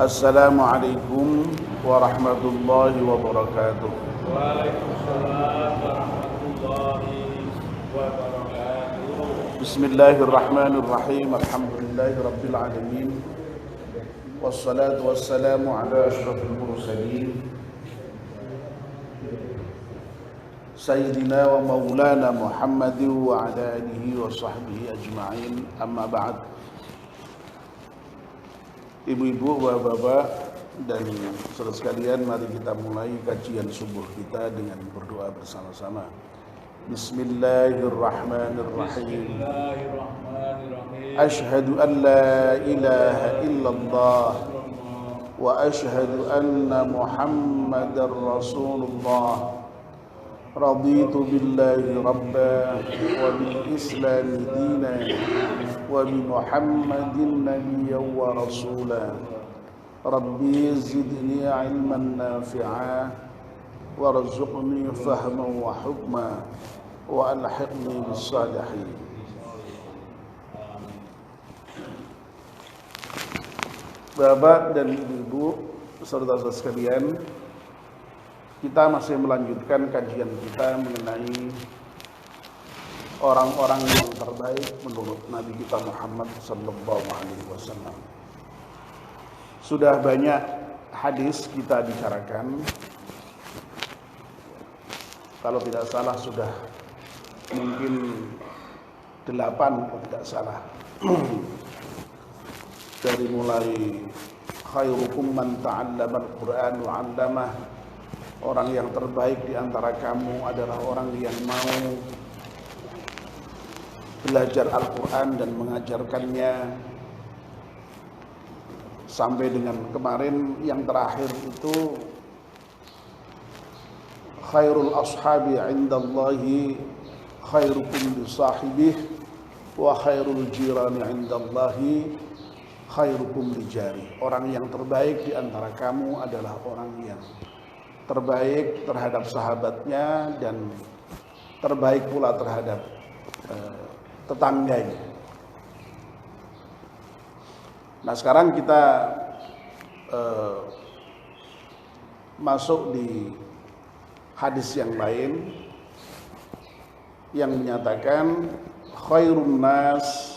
Assalamualaikum warahmatullahi wabarakatuh. Waalaikumsalam warahmatullahi wabarakatuh. Bismillahirrahmanirrahim. Alhamdulillahi rabbil alamin. Wassalatu wassalamu ala asyrafil mursalin Sayyidina wa maulana Muhammadin wa ala alihi wa sahbihi ajma'in. Amma ba'd. Ibu-ibu, bapak-bapak, dan saudara sekalian, mari kita mulai kajian subuh kita dengan berdoa bersama-sama. Bismillahirrahmanirrahim. Ashhadu an la ilaha illallah wa ashhadu anna Muhammadar Rasulullah. Raditu billahi rabba wa bil islami dina wa bi Muhammadin nabiyyan wa rasula. Rabbi zidni ilman nafi'a warzuqni fahman wa hukma wa alhiqni bis salihin. Bapak dan ibu, saudara-saudara sekalian, kita masih melanjutkan kajian kita mengenai orang-orang yang terbaik menurut Nabi kita Muhammad sallallahu alaihi wasallam. Sudah banyak hadis kita bicarakan. Kalau tidak salah sudah mungkin 8 kalau tidak salah. Dari mulai khairukum man ta'allama al-Qur'an wa 'allamah. Orang yang terbaik di antara kamu adalah orang yang mau belajar Al-Quran dan mengajarkannya. Sampai dengan kemarin yang terakhir itu khairul ashabi indallahi khairukum li sahibih wa khairul jirani indallahi khairukum li jari. Orang yang terbaik di antara kamu adalah orang yang terbaik terhadap sahabatnya dan terbaik pula terhadap tetangganya. Nah, sekarang kita masuk di hadis yang lain yang menyatakan khairun nas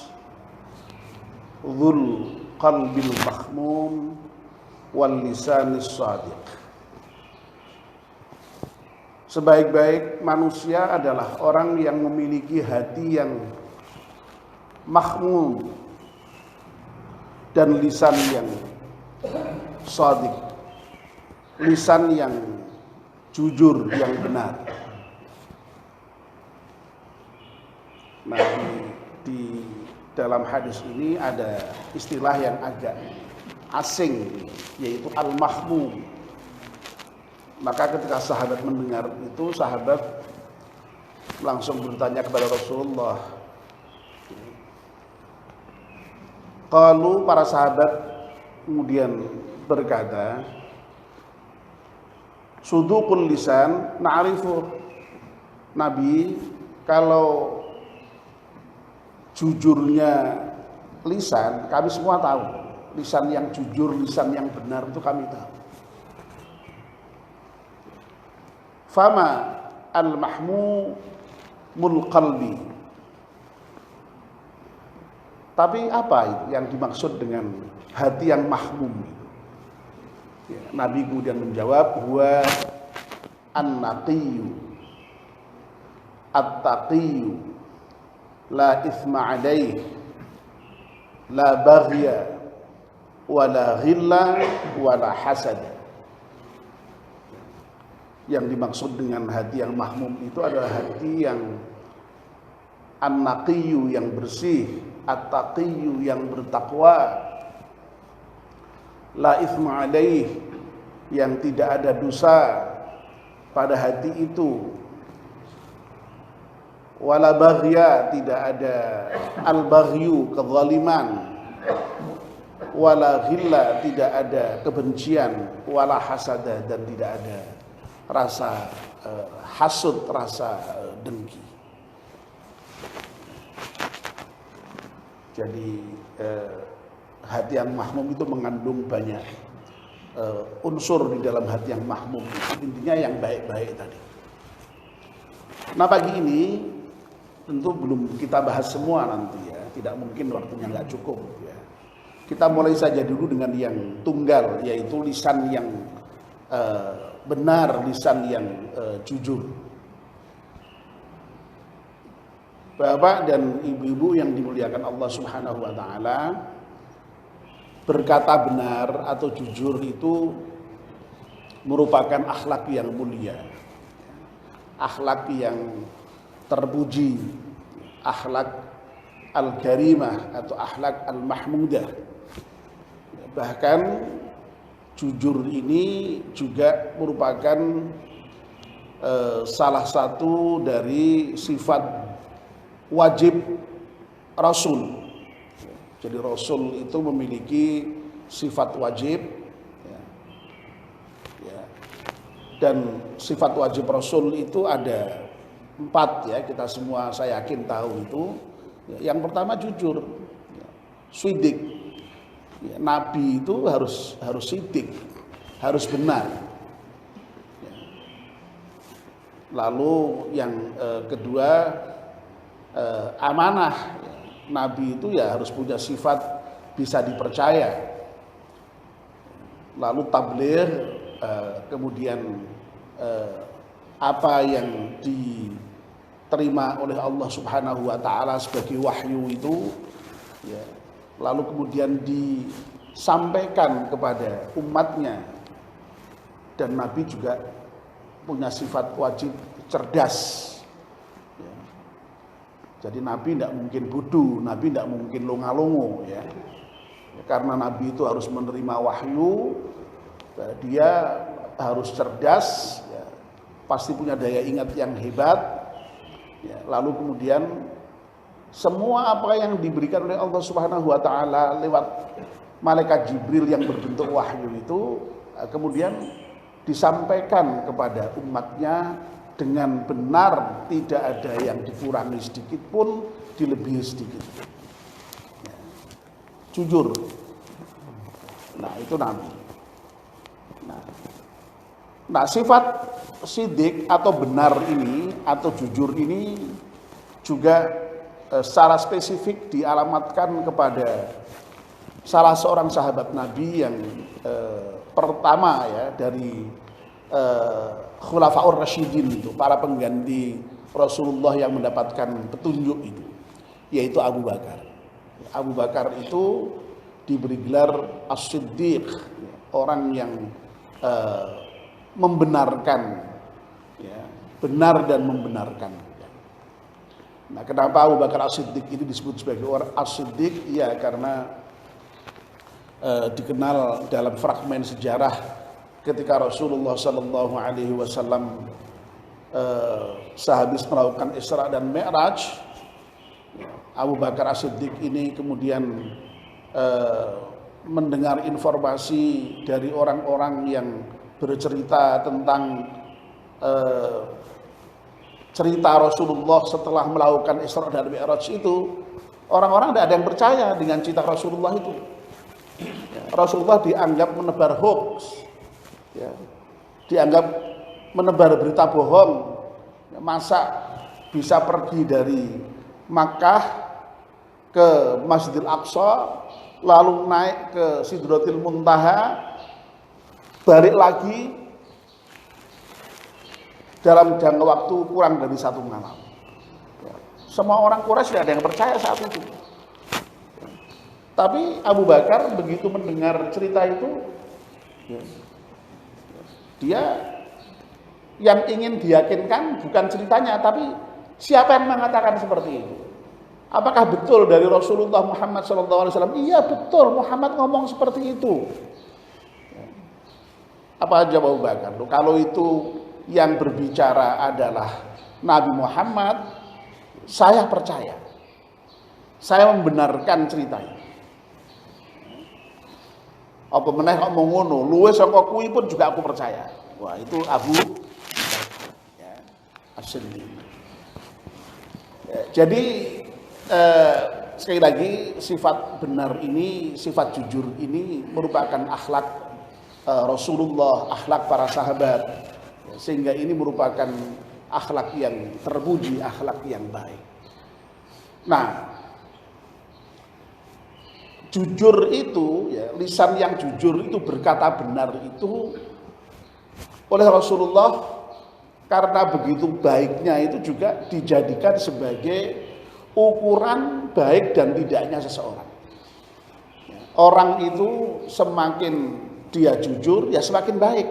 dzul qalbil mahmum wal lisanis shadiq. Sebaik-baik manusia adalah orang yang memiliki hati yang mahmum dan lisan yang shadiq, lisan yang jujur, yang benar. Nah, di dalam hadis ini ada istilah yang agak asing, yaitu al-mahmum. Maka ketika sahabat mendengar itu, sahabat langsung bertanya kepada Rasulullah. Qalu, para sahabat kemudian berkata, suduqul lisan na'rifu. Nabi, kalau jujurnya lisan, kami semua tahu. Lisan yang jujur, lisan yang benar itu kami tahu. Fama al-mahmumul qalbi. Tapi apa itu yang dimaksud dengan hati yang mahmum itu? Ya, Nabi kemudian menjawab, huwa an-naqiyyu at-taqiyyu la ithma 'alaih la baghya wala ghilla wala hasad. Yang dimaksud dengan hati yang mahmum itu adalah hati yang an-naqiyyu, yang bersih, at-taqiyyu, yang bertakwa, la itsma 'alaih, yang tidak ada dosa pada hati itu, wala baghya, tidak ada al-baghyu, kezaliman, wala ghilla, tidak ada kebencian, wala hasada, dan tidak ada rasa hasud, rasa dengki. Jadi hati yang mahmum itu mengandung banyak unsur di dalam hati yang mahmum, intinya yang baik-baik tadi. Nah pagi ini tentu belum kita bahas semua nanti ya, tidak mungkin waktunya nggak cukup ya. Kita mulai saja dulu dengan yang tunggal, yaitu lisan yang benar, lisan yang jujur. Bapak dan ibu-ibu yang dimuliakan Allah Subhanahu wa taala, berkata benar atau jujur itu merupakan akhlak yang mulia, akhlak yang terpuji, akhlak al-karimah atau akhlak al-mahmudah. Bahkan jujur ini juga merupakan salah satu dari sifat wajib Rasul. Jadi Rasul itu memiliki sifat wajib ya. Dan sifat wajib Rasul itu ada 4 ya, kita semua saya yakin tahu itu. Yang pertama jujur, shidik. Ya, Nabi itu harus shidik, harus benar. Lalu yang kedua amanah. Nabi itu ya harus punya sifat bisa dipercaya. Lalu tabligh, kemudian apa yang diterima oleh Allah Subhanahu wa taala sebagai wahyu itu ya, lalu kemudian disampaikan kepada umatnya. Dan Nabi juga punya sifat wajib cerdas. Jadi Nabi tidak mungkin bodoh, Nabi tidak mungkin longa-longo ya. Karena Nabi itu harus menerima wahyu, dia harus cerdas, ya. Pasti punya daya ingat yang hebat. Ya. Lalu kemudian semua apa yang diberikan oleh Allah Subhanahu wa taala lewat malaikat Jibril yang berbentuk wahyu itu kemudian disampaikan kepada umatnya dengan benar, tidak ada yang dikurangi sedikit pun, dilebihi sedikit. Ya. Jujur. Nah, itu Nabi. Nah, sifat sidik atau benar ini atau jujur ini juga secara spesifik dialamatkan kepada salah seorang sahabat Nabi yang pertama ya dari Khulafaur Rasyidin itu, para pengganti Rasulullah yang mendapatkan petunjuk itu, yaitu Abu Bakar. Abu Bakar itu diberi gelar As-Siddiq, orang yang membenarkan, ya, benar dan membenarkan. Nah, kenapa Abu Bakar As-Siddiq ini disebut sebagai orang As-Siddiq? Ya, karena dikenal dalam fragmen sejarah ketika Rasulullah Sallallahu Alaihi Wasallam sehabis melakukan Isra dan Mi'raj, Abu Bakar As-Siddiq ini kemudian mendengar informasi dari orang-orang yang bercerita tentang cerita Rasulullah setelah melakukan Isra dan Mi'raj itu. Orang-orang tidak ada yang percaya dengan cerita Rasulullah itu. Rasulullah dianggap menebar hoax. Ya, dianggap menebar berita bohong. Masa bisa pergi dari Makkah ke Masjidil Aqsa, lalu naik ke Sidratil Muntaha, balik lagi dalam jangka waktu kurang dari 1 malam. Ya, semua orang Quraisy tidak ada yang percaya saat itu. Ya, tapi Abu Bakar begitu mendengar cerita itu, ya, dia yang ingin diyakinkan bukan ceritanya, tapi siapa yang mengatakan seperti itu. Apakah betul dari Rasulullah Muhammad SAW? Iya betul, Muhammad ngomong seperti itu. Apa jawab Abu Bakar? Kalau itu yang berbicara adalah Nabi Muhammad, saya percaya. Saya membenarkan ceritanya. Apa meneh kok mau ngono, luwe saka kuwi pun juga aku percaya. Wah, itu Abu ya, As-Siddiq. Ya, jadi sekali lagi sifat benar ini, sifat jujur ini merupakan akhlak Rasulullah, akhlak para sahabat, sehingga ini merupakan akhlak yang terpuji, akhlak yang baik. Nah, jujur itu, ya, lisan yang jujur itu berkata benar itu oleh Rasulullah karena begitu baiknya itu juga dijadikan sebagai ukuran baik dan tidaknya seseorang. Orang itu semakin dia jujur, ya semakin baik.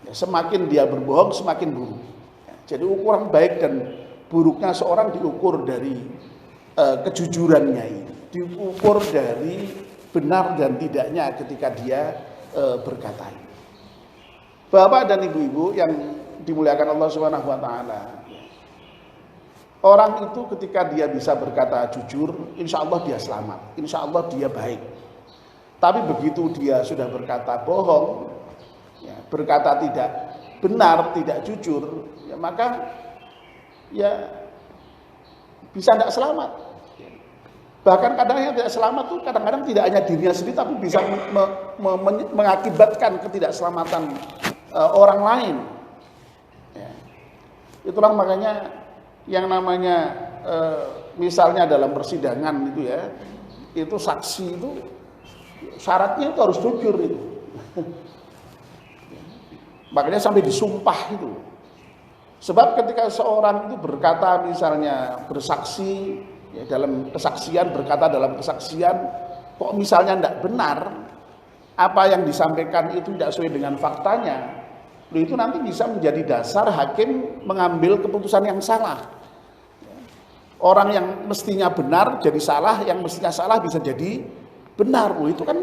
Ya, semakin dia berbohong, semakin buruk. Ya, jadi ukuran baik dan buruknya seorang diukur dari kejujurannya ini, diukur dari benar dan tidaknya ketika dia berkata ini. Bapak dan ibu-ibu yang dimuliakan Allah Subhanahu wa taala. Orang itu ketika dia bisa berkata jujur, insya Allah dia selamat, insya Allah dia baik. Tapi begitu dia sudah berkata bohong, ya, berkata tidak benar, tidak jujur, ya, maka ya bisa tidak selamat. Bahkan kadang-kadang yang tidak selamat itu kadang-kadang tidak hanya dirinya sendiri, tapi bisa mengakibatkan ketidakselamatan orang lain. Ya. Itulah makanya yang namanya misalnya dalam persidangan itu ya, itu saksi itu syaratnya itu harus jujur itu. Makanya sampai disumpah itu. Sebab ketika seorang itu berkata misalnya bersaksi ya, dalam kesaksian, berkata dalam kesaksian kok misalnya tidak benar, apa yang disampaikan itu tidak sesuai dengan faktanya, itu nanti bisa menjadi dasar hakim mengambil keputusan yang salah. Orang yang mestinya benar jadi salah, yang mestinya salah bisa jadi benar. Itu kan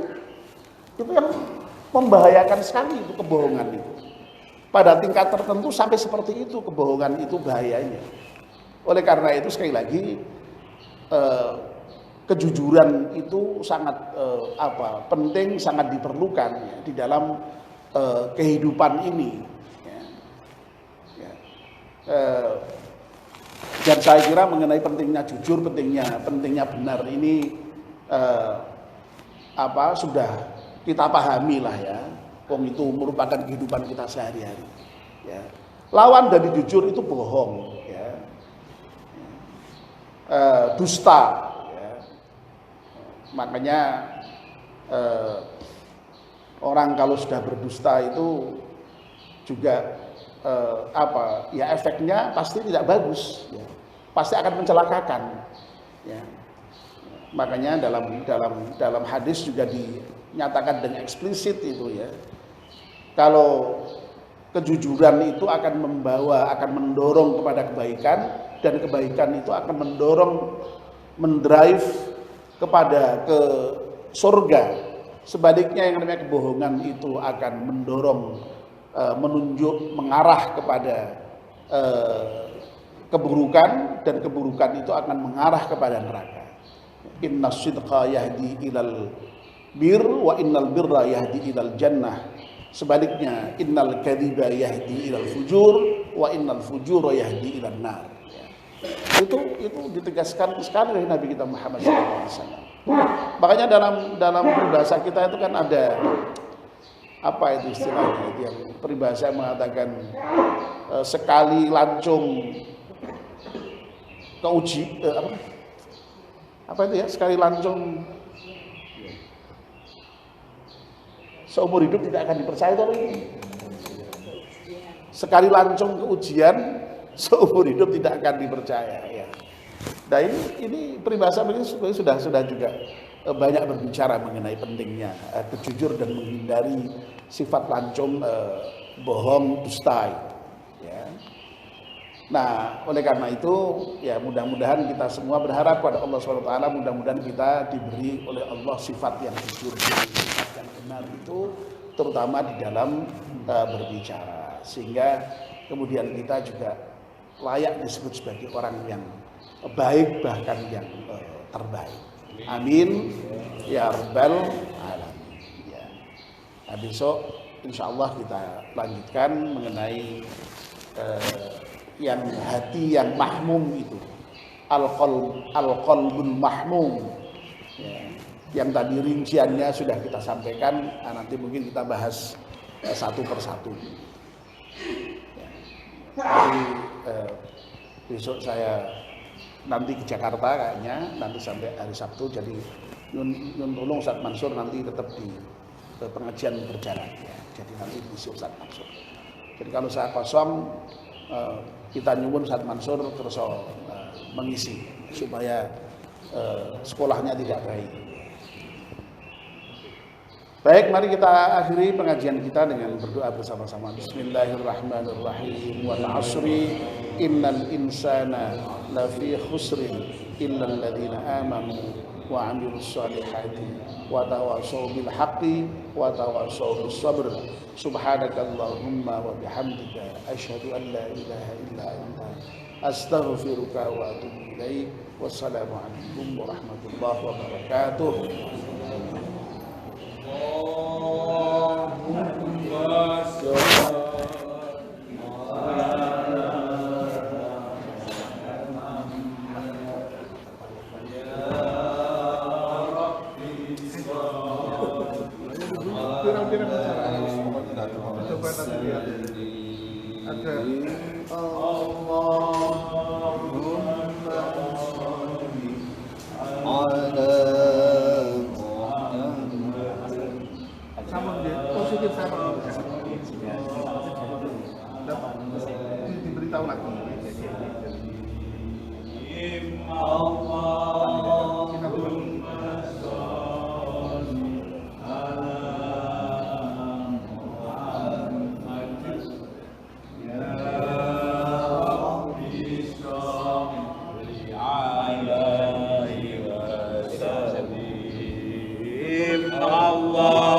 itu yang membahayakan sekali itu kebohongan itu. Pada tingkat tertentu sampai seperti itu kebohongan itu bahayanya. Oleh karena itu sekali lagi kejujuran itu sangat penting, sangat diperlukan ya, di dalam kehidupan ini. Ya. Dan saya kira mengenai pentingnya jujur, pentingnya benar ini sudah kita pahami lah ya. Wong itu merupakan kehidupan kita sehari-hari. Ya. Lawan dari jujur itu bohong, ya. Dusta. Ya. Makanya orang kalau sudah berdusta itu juga ya efeknya pasti tidak bagus, ya. Pasti akan mencelakakan. Ya. Makanya dalam hadis juga dinyatakan dengan eksplisit itu ya. Kalau kejujuran itu akan mendorong kepada kebaikan, dan kebaikan itu akan mendrive kepada ke surga. Sebaliknya yang namanya kebohongan itu akan mengarah kepada keburukan, dan keburukan itu akan mengarah kepada neraka. Innas sidqa yahdi ilal bir wa innal birra yahdi ilal jannah. Sebaliknya innal kadhiba yahdi ilal fujur wa innal fujura yahdi ilal nar. Itu ditegaskan sekali oleh Nabi kita Muhammad SAW. Makanya dalam peribahasa kita itu kan ada apa itu istilahnya itu yang peribahasa mengatakan sekali lancung apa itu ya, sekali lancung seumur hidup tidak akan dipercaya itu. Sekali lancung keujian seumur hidup tidak akan dipercaya ya. Nah ini peribahasa ini sudah juga banyak berbicara mengenai pentingnya jujur dan menghindari sifat lancung, bohong, dusta ya. Nah oleh karena itu ya mudah-mudahan kita semua berharap pada Allah SWT, mudah-mudahan kita diberi oleh Allah sifat yang jujur, sifat yang benar itu terutama di dalam berbicara, sehingga kemudian kita juga layak disebut sebagai orang yang baik, bahkan yang terbaik. Amin ya rabbal alamin ya. Nah, besok insyaallah kita lanjutkan mengenai yang hati yang mahmum itu, al-qalbul mahmum ya. Yang tadi rinciannya sudah kita sampaikan, nanti mungkin kita bahas satu persatu. Jadi besok saya nanti ke Jakarta kayaknya, nanti sampai hari Sabtu. Jadi nyun tolong Ustaz Mansur nanti tetap di pengajian berjalan. Ya. Jadi nanti diisi Ustaz Mansur. Jadi kalau saya kosong, kita nyuwun Ustaz Mansur terus mengisi supaya sekolahnya tidak baik. Baik, mari kita akhiri pengajian kita dengan berdoa bersama-sama. Bismillahirrahmanirrahim. Wal 'ashri innal insana lafi khusrin illa alladziina aamanu wa 'amilus shalihati wa tawashaw bil haqqi wa tawashaw bis sabr. Subhanakallahumma wa bihamdika asyhadu an la ilaha illa anta astaghfiruka wa atubu ilaik. Wassalamu alaikum warahmatullahi wabarakatuh. Diberitahu lagi. Allah